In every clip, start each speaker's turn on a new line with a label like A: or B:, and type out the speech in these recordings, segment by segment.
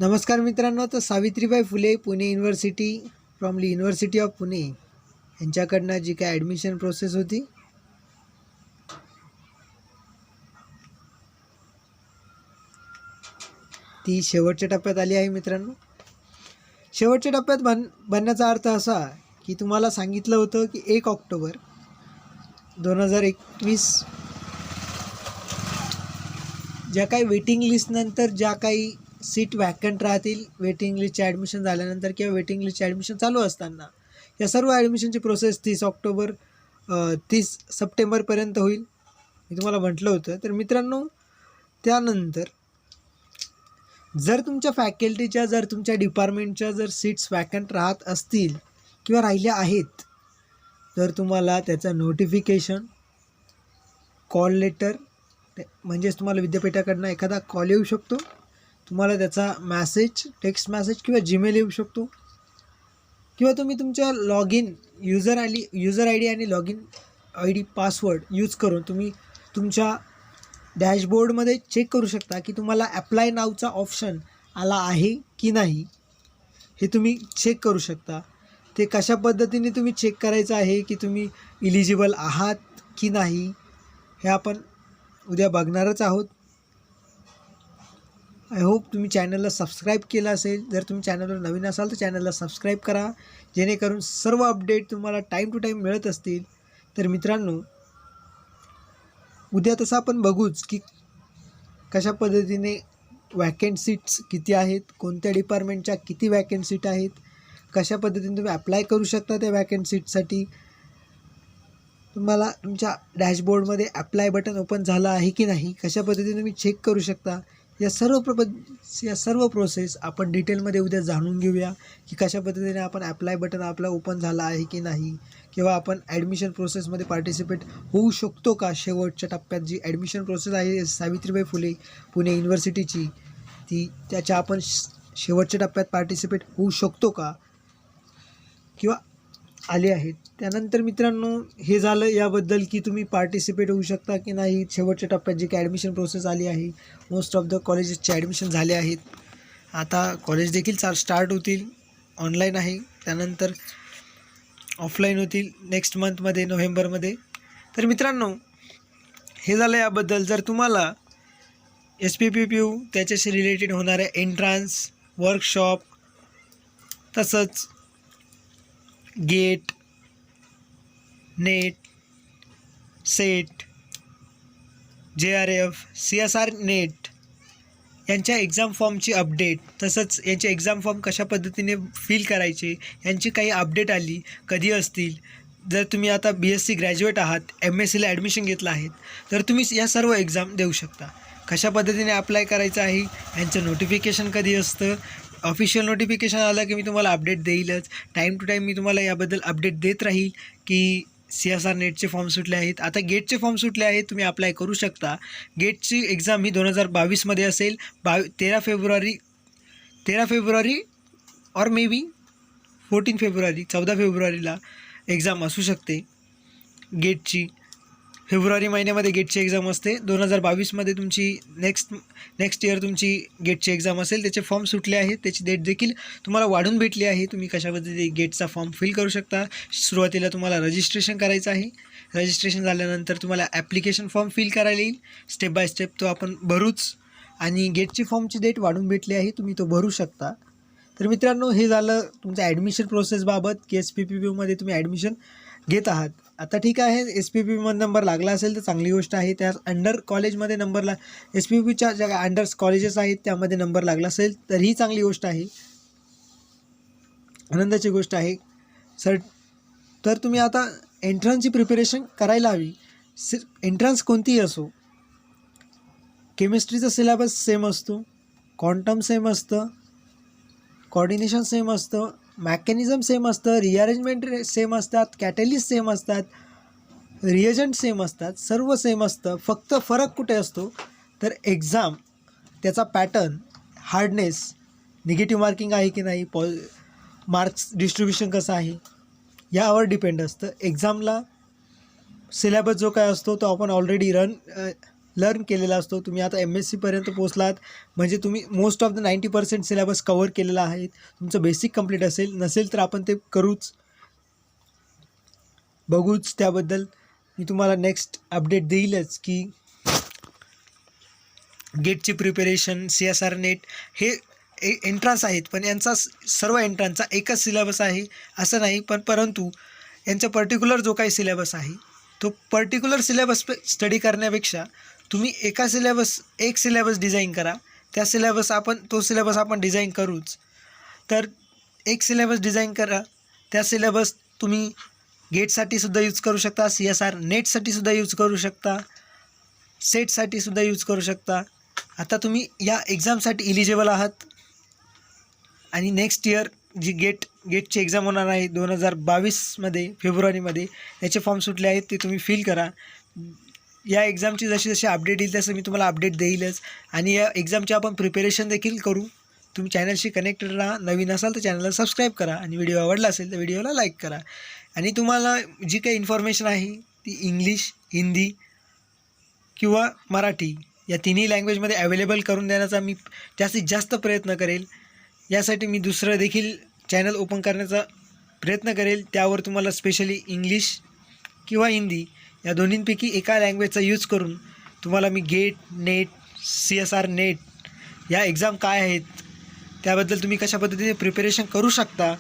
A: नमस्कार मित्रांनो. तर Savitribai Phule Pune university from university of Pune यांच्याकडनं जी काय ॲडमिशन प्रोसेस होती ती शेवटच्या टप्प्यात आली आहे मित्रांनो. शेवटच्या टप्प्यात बनण्याचा अर्थ असा की तुम्हाला सांगितलं होतं की 1 ऑक्टोबर 2021 ज्या काही वेटिंग लिस्टनंतर ज्या काही सीट वॅकंट राहतील, वेटिंग लिस्टचे ॲडमिशन झाल्यानंतर किंवा वेटिंग लिस्टचे ॲडमिशन चालू असताना या सर्व ॲडमिशनची प्रोसेस 30 सप्टेंबरपर्यंत होईल, मी तुम्हाला म्हटलं होतं. तर मित्रांनो, त्यानंतर जर तुमच्या फॅकल्टीच्या जर तुमच्या डिपार्टमेंटच्या जर सीट्स वॅकंट राहत असतील किंवा राहिल्या आहेत, तर तुम्हाला त्याचं नोटिफिकेशन, कॉल लेटर, म्हणजेच तुम्हाला विद्यापीठाकडनं एखादा कॉल येऊ शकतो, तुम्हाला त्याचा मॅसेज, टेक्स्ट मॅसेज किंवा जीमेल येऊ शकतो, किंवा तुम्ही तुमच्या लॉगिन युजर आय डी आणि login I D password use करून तुम्ही तुमच्या डॅशबोर्डमध्ये चेक करू शकता की तुम्हाला ॲप्लाय नावचा ऑप्शन आला आहे की नाही, हे तुम्ही चेक करू शकता. ते कशा पद्धतीने तुम्ही चेक करायचं आहे की तुम्ही इलिजिबल आहात की नाही, हे आपण उद्या बघणारच आहोत. आय होप तुम्ही चॅनलला सबस्क्राईब केलं असेल. जर तुम्ही चॅनलवर नवीन असाल तर चॅनलला सबस्क्राईब करा, जेणेकरून सर्व अपडेट तुम्हाला टाईम टू टाईम मिळत असतील. तर मित्रांनो, उद्या तसं आपण बघूच की कशा पद्धतीने वॅकंट सीट्स किती आहेत, कोणत्या डिपार्टमेंटच्या किती वॅकंट सीट आहेत, कशा पद्धतीने तुम्ही अप्लाय करू शकता त्या वॅकंट सीटसाठी. तुम्हाला तुमच्या डॅशबोर्डमध्ये अप्लाय बटन ओपन झालं आहे की नाही, कशा पद्धतीने तुम्ही चेक करू शकता, या सर्व प्रोसेस आपण डिटेलमध्ये उद्या जाणून घेऊया की कशा पद्धतीने आपण अप्लाय बटन आपला ओपन झाला आहे की नाही, किंवा आपण ॲडमिशन प्रोसेसमध्ये पार्टिसिपेट होऊ शकतो का. शेवटच्या टप्प्यात जी ॲडमिशन प्रोसेस आहे सावित्रीबाई फुले पुणे युनिव्हर्सिटीची, त्याच्या आपण शेवटच्या टप्प्यात पार्टिसिपेट होऊ शकतो का किंवा आले आहेत. त्यानंतर मित्रांनो, हे झालं याबद्दल की तुम्ही पार्टिसिपेट होऊ शकता की नाही. शेवटच्या टप्प्यात जी काही ॲडमिशन प्रोसेस आली आहे, मोस्ट ऑफ द कॉलेजेसचे ॲडमिशन झाले आहेत. आता कॉलेज देखील स्टार्ट होतील. ऑनलाईन आहे, त्यानंतर ऑफलाईन होतील नेक्स्ट मंथमध्ये, नोव्हेंबरमध्ये. तर मित्रांनो, हे झालं याबद्दल. जर तुम्हाला SPPPU त्याच्याशी रिलेटेड होणाऱ्या एंट्रान्स, वर्कशॉप, तसंच GATE, NET, SET, JRF, CSR NET यांच्या एक्झाम फॉर्मची अपडेट, तसंच यांचे एक्झाम फॉर्म कशा पद्धतीने फिल करायचे यांची काही अपडेट आली कधी असतील. जर तुम्ही आता BSc ग्रॅज्युएट आहात, MScला ॲडमिशन घेतलं आहे, तर तुम्ही या सर्व एक्झाम देऊ शकता. कशा पद्धतीने अप्लाय करायचं आहे, यांचं नोटिफिकेशन कधी असतं, ऑफिशियल नोटिफिकेशन आलं की मी तुम्हाला अपडेट देईलच. टाईम टू टाईम मी तुम्हाला याबद्दल अपडेट देत राहील की CSR नेटचे फॉर्म सुटले आहेत. आता गेटचे फॉर्म सुटले आहेत, तुम्ही अप्लाय करू शकता. गेटची एक्झाम ही 2022मध्ये असेल. 13 फेब्रुवारी और मे बी 14 फेब्रुवारीला एक्झाम असू शकते गेटची. फेब्रुवारी महिन्यामध्ये गेटची एक्झाम असते. 2022मध्ये तुमची नेक्स्ट इयर तुमची गेटची एक्झाम असेल. त्याचे फॉर्म सुटले आहेत, त्याची डेट देखील तुम्हाला वाढून भेटली आहे. तुम्ही कशा पद्धतीने गेटचा फॉर्म फिल करू शकता. सुरुवातीला तुम्हाला रजिस्ट्रेशन करायचं आहे. रजिस्ट्रेशन झाल्यानंतर तुम्हाला ॲप्लिकेशन फॉर्म फिल करायला येईल. स्टेप बाय स्टेप तो आपण भरूच. आणि गेटची फॉर्मची डेट वाढून भेटली आहे, तुम्ही तो भरू शकता. तर मित्रांनो, हे झालं तुमचं ॲडमिशन प्रोसेसबाबत की SPPPUमध्ये तुम्ही ॲडमिशन घेत आहात. आता ठीक आहे, SPPPUमध्ये नंबर लागला असेल तर चांगली गोष्ट आहे. त्या अंडर कॉलेजमध्ये नंबरला SPPPUच्या ज्या अंडर कॉलेजेस आहेत त्यामध्ये नंबर लागला असेल तर ही चांगली गोष्ट आहे, आनंदाची गोष्ट आहे. तर तुम्ही आता एंट्रन्सची प्रिपरेशन करायला हवी. एंट्रन्स कोणतीही असो, केमिस्ट्रीचा सिलेबस सेम असतो, क्वांटम सेम असतं, कोऑर्डिनेशन सेम असतं, मॅकॅनिझम सेम असतं, रिअरेंजमेंट सेम असतात, कॅटलिस्ट सेम असतात, रिएजंट सेम असतात, सर्व सेम असतं. फक्त फरक कुठे असतो तर एक्झाम, त्याचा पॅटर्न, हार्डनेस, निगेटिव्ह मार्किंग आहे की नाही, मार्क्स डिस्ट्रीब्युशन कसं आहे यावर डिपेंड असतं. एक्झामला सिलेबस जो काय असतो तो आपण ऑलरेडी लर्न केलेला असतो. तुम्ही आता MSCपर्यंत पोचलात म्हणजे तुम्ही most of the 90% syllabus cover केलेला आहे. तुमचं बेसिक कंप्लीट असेल, नसेल तर आपण ते बघूच. त्याबद्दल मी तुम्हाला नेक्स्ट अपडेट देईलच की गेटची प्रिपरेशन, CSR नेट हे एंट्रन्स आहेत, पण यांचा सर्व एंट्रन्सचा एकच सिलेबस आहे असं नाही. परंतु यांचा पर्टिक्युलर जो काही सिलेबस आहे तो पर्टिक्युलर सिलेबस स्टडी करण्यापेक्षा तुम्ही एक सिलेबस डिझाईन करा. तो सिलेबस आपण डिझाईन करूच. तर एक सिलेबस डिझाईन करा. त्या सिलेबस तुम्ही गेटसाठी सुद्धा यूज करू शकता, CSR नेटसाठी सुद्धा यूज करू शकता, सेटसाठी सुद्धा यूज करू शकता. आता तुम्ही या एक्झामसाठी इलिजिबल आहात आणि नेक्स्ट इयर जी गेटची एक्झाम होणार आहे 2022मध्ये फेब्रुवारीमध्ये, याचे फॉर्म सुटले आहेत ते तुम्ही फिल करा. या एक्झामची जशी अपडेट येईल तसं मी तुम्हाला अपडेट देईलच. आणि या एक्झामची आपण प्रिपरेशन देखील करू. तुम्ही चॅनलशी कनेक्टेड राहा. नवीन असाल तर चॅनलला सबस्क्राईब करा आणि व्हिडिओ आवडला असेल तर व्हिडिओला लाईक करा. आणि तुम्हाला जी काही इन्फॉर्मेशन आहे ती इंग्लिश, हिंदी किंवा मराठी या तिन्ही लँग्वेजमध्ये अवेलेबल करून देण्याचा मी जास्तीत जास्त प्रयत्न करेल. यासाठी मी दुसरं देखील चॅनल ओपन करण्याचा प्रयत्न करेल. त्यावर तुम्हाला स्पेशली इंग्लिश किंवा हिंदी या दोन्हींपैकी एका लँग्वेजचा यूज करून तुम्हाला मी गेट, नेट, CSR नेट या एक्झाम काय आहेत, त्याबद्दल तुम्ही कशा पद्धतीने प्रिपरेशन करू शकता,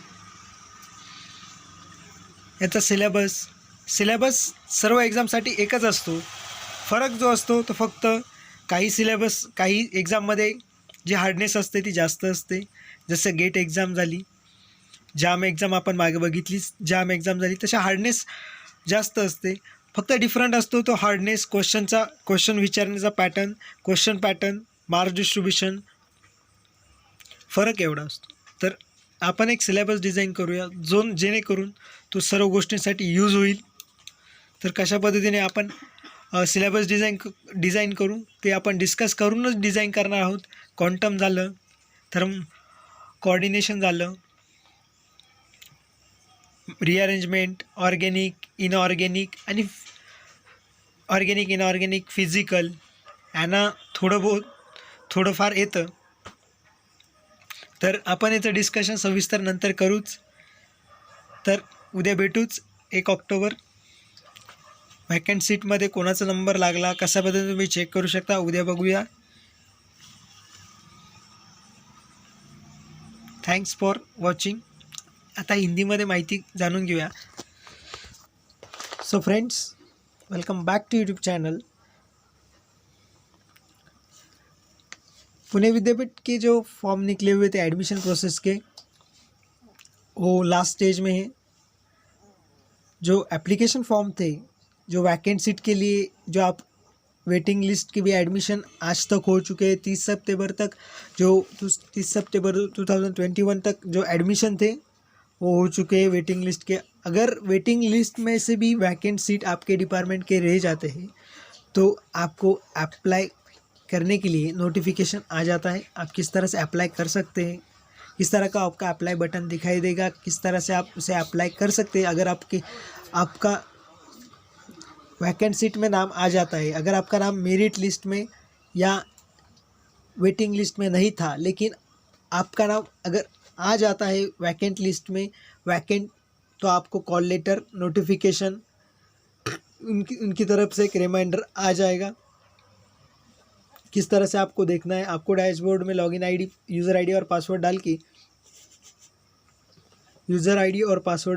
A: याचा सिलेबस सर्व एक्झामसाठी एकच असतो. फरक जो असतो तो फक्त काही एक्झाममध्ये जी हार्डनेस असते ती जास्त असते. जसं गेट एक्झाम झाली, जाम एक्झाम आपण मागे बघितलीच, जाम एक्झाम झाली, तशा हार्डनेस जास्त असते. फक्त डिफरंट असतो तो हार्डनेस, क्वेश्चन विचारण्याचा pattern, question pattern, marks distribution, फरक एवढा असतो. तर आपण एक सिलेबस डिझाईन करूया जेणेकरून तो सर्व गोष्टींसाठी यूज होईल. तर कशा पद्धतीने आपण सिलेबस डिझाईन करू ते आपण डिस्कस करूनच डिझाईन करणार आहोत. क्वांटम झालं, थर्म कोऑर्डिनेशन झालं, रिअरेंजमेंट, ऑर्गॅनिक, इनऑर्गॅनिक, फिजिकल यांना थोडंफार येतं. तर आपण याचं डिस्कशन सविस्तर नंतर करूच. तर उद्या भेटूच 1 ऑक्टोबर. व्हॅकंट सीटमध्ये कोणाचा नंबर लागला, कशा पद्धतीने तुम्ही चेक करू शकता, उद्या बघूया. Thanks for watching. आता हिंदीमध्ये माहिती जाणून घेऊया. So friends, welcome back to YouTube channel. Pune विद्यापीठ के जो फॉर्म निकले हुए थे एडमिशन प्रोसेस के, वो लास्ट स्टेज में है. जो एप्लीकेशन फॉर्म थे, जो वैकेंट सीट के लिए जो आप वेटिंग लिस्ट की भी एडमिशन आज तक हो चुके हैं. 30 सितंबर तक 30 सितंबर 2021 तक जो एडमिशन थे वो हो चुके हैं वेटिंग लिस्ट के. अगर वेटिंग लिस्ट में से भी वैकेंट सीट आपके डिपार्टमेंट के रह जाते हैं तो आपको अप्लाई करने के लिए नोटिफिकेशन आ जाता है. आप किस तरह से अप्लाई कर सकते हैं, किस तरह का आपका अप्लाई बटन दिखाई देगा, किस तरह से आप उसे अप्लाई कर सकते हैं. अगर आपका वैकेंट सीट में नाम आ जाता है, अगर आपका नाम मेरिट लिस्ट में या वेटिंग लिस्ट में नहीं था, लेकिन आपका नाम अगर आ जाता है वैकेंट लिस्ट में, तो आपको कॉल लेटर, नोटिफिकेशन, उनकी तरफ से एक रिमाइंडर आ जाएगा. किस तरह से आपको देखना है, आपको डैशबोर्ड में लॉगिन आईडी, यूज़र आईडी और पासवर्ड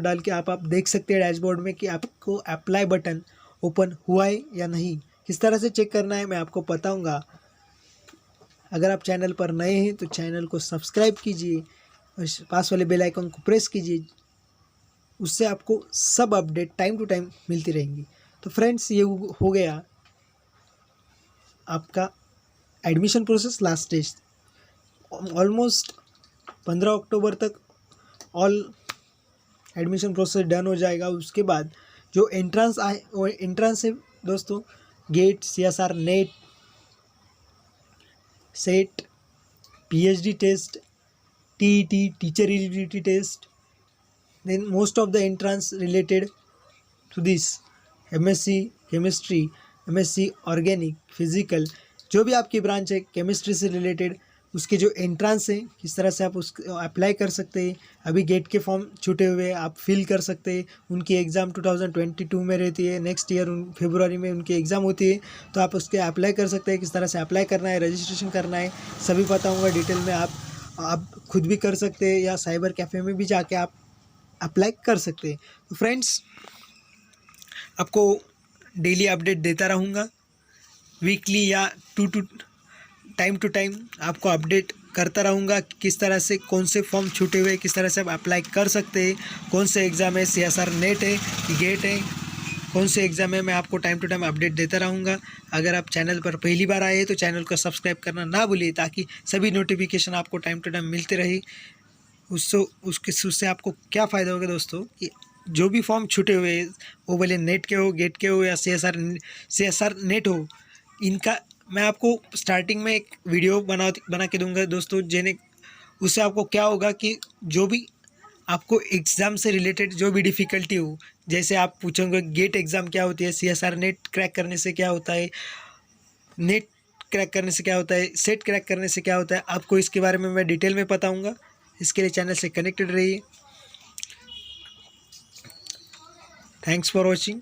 A: डाल के आप देख सकते हैं डैशबोर्ड में कि आपको अप्लाई बटन ओपन हुआ है या नहीं. किस तरह से चेक करना है मैं आपको बताऊंगा. अगर आप चैनल पर नए हैं तो चैनल को सब्सक्राइब कीजिए और पास वाले बेल आइकन को प्रेस कीजिए. उससे आपको सब अपडेट टाइम टू टाइम मिलती रहेंगी. तो फ्रेंड्स, ये हो गया आपका admission process last stage. Almost 15 अक्टूबर तक ऑल एडमिशन प्रोसेस डन हो जाएगा. उसके बाद जो एंट्रेंस आए वो एंट्रेंस है दोस्तों, GATE, CSR NET, SET, PhD test, TET teacher eligibility test, then most of the entrance related to this MSc chemistry, MSc organic, physical, जो भी आपकी ब्रांच है केमिस्ट्री से रिलेटेड, उसके जो एंट्रेंस है किस तरह से आप उसको अप्लाई कर सकते हैं। अभी गेट के फॉर्म छूटे हुए हैं, आप फिल कर सकते हैं। उनकी एग्ज़ाम 2022 में रहती है, नेक्स्ट ईयर फरवरी में उनकी एग्ज़ाम होती है, तो आप उसके अप्लाई कर सकते हैं। किस तरह से अप्लाई करना है, रजिस्ट्रेशन करना है, सभी बताऊँगा डिटेल में। आप खुद भी कर सकते हैं या साइबर कैफ़े में भी जाके आप अप्लाई कर सकते हैं। तो फ्रेंड्स, आपको डेली अपडेट देता रहूँगा, वीकली या टाइम टू टाइम आपको अपडेट करता रहूँगा किस तरह से कौन से फॉर्म छूटे हुए, किस तरह से आप अप्लाई कर सकते हैं, कौन से एग्ज़ाम है, CSR नेट है कि गेट है, कौन से एग्ज़ाम है, मैं आपको टाइम टू टाइम अपडेट देता रहूँगा। अगर आप चैनल पर पहली बार आए तो चैनल को सब्सक्राइब करना ना भूलिए, ताकि सभी नोटिफिकेशन आपको टाइम टू टाइम मिलते रहे। उससे आपको क्या फ़ायदा होगा दोस्तों, कि जो भी फॉर्म छूटे हुए हैं, वो भले नेट के हो, गेट के हो या CSR नेट हो, इनका मैं आपको स्टार्टिंग में एक वीडियो बना के दूंगा दोस्तों। उससे आपको क्या होगा कि जो भी आपको एग्ज़ाम से रिलेटेड जो भी डिफ़िकल्टी हो, जैसे आप पूछोगे गेट एग्ज़ाम क्या होती है, CSR नेट क्रैक करने से क्या होता है, नेट क्रैक करने से क्या होता है, सेट क्रैक करने से क्या होता है, आपको इसके बारे में मैं डिटेल में बताऊँगा। इसके लिए चैनल से कनेक्टेड रहिए। Thanks for watching.